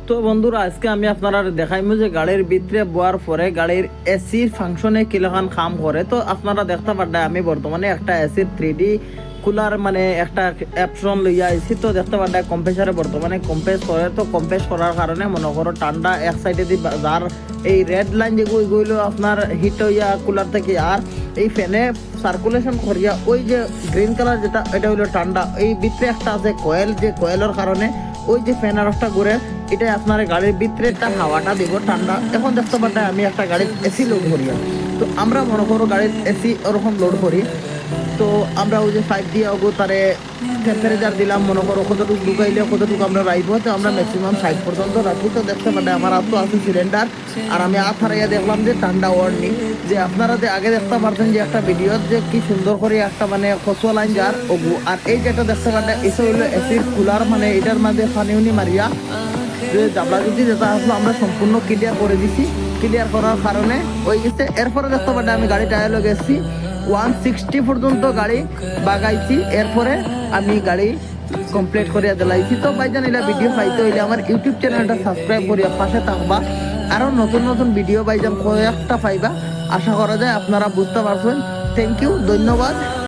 তো বন্ধুরা আজকে আমি আপনারা দেখাইমু যে গাড়ির ভিতরে বোয়ার পরে গাড়ির এসির ফাংশনে কিলাখান কাম করে। তো আপনারা দেখতে পারেন আমি বর্তমানে একটা এসির 3D কুলার মানে একটা অপশন লইয়া আইছি। তো দেখতে পারেন কম্প্রেসারে বর্তমানে কম্প্রেস করে। তো কম্প্রেস করার কারণে মনে করো ঠান্ডা এক সাইডে দি যার এই রেড লাইন যেগুলো আপনার হিট হইয়া কুলার থেকে আর এই ফ্যানে সার্কুলেশন করিয়া ওই যে গ্রিন কালার যেটা এটা হইলো ঠান্ডা। এই ভিতরে একটা আছে কয়েল, যে কয়েলের কারণে ওই যে ফ্যান আর একটা ঘুরে এটা আপনার গাড়ির ভিতরে একটা হাওয়াটা দিব ঠান্ডা। এখন দেখতে পারেন আমি একটা গাড়ির এসি লোড করি। তো আমরা মনে করো গাড়ির এসি ওরকম লোড করি। তো আমরা ওই যে 5 দিয়ে ওগো তারে টেম্পারেচার দিলাম, মনে করো কতটুকু ঢুকাইলে কতটুকু আমরা রাখবো। তো আমরা ম্যাক্সিমাম 60 পর্যন্ত রাখি। তো দেখতে পারেন আমার হাত তো আছে সিলিন্ডার, আর আমি হাত হারাইয়া দেখলাম যে ঠান্ডা ওয়ার্নিং। যে আপনারা যে আগে দেখতে পারতেন যে একটা ভিডিও যে কি সুন্দর করে একটা মানে কচুয়া লাইন যার ওগু, আর এই যেটা দেখতে পারেন এটা হইলো এসির কুলার, মানে এটার মধ্যে পানি উনি মারিয়া যে জাবলা যদি যেটা আসলো আমরা সম্পূর্ণ ক্লিয়ার করে দিছি। ক্লিয়ার করার কারণে ওই গেছে। এরপরে দেখতে পারেন আমি গাড়ি টায়ার গেছি 160 পর্যন্ত গাড়ি বাগাইছি। এরপরে আমি গাড়ি কমপ্লিট করিয়া দিলাইছি। তো ভাইজান এটা ভিডিও পাইতে হইলে আমার ইউটিউব চ্যানেলটা সাবস্ক্রাইব করিয়া পাশে থাকবা। আরও নতুন নতুন ভিডিও ভাইজান কয়েকটা পাইবা, আশা করা যায় আপনারা বুঝতে পারছেন। থ্যাংক ইউ, ধন্যবাদ।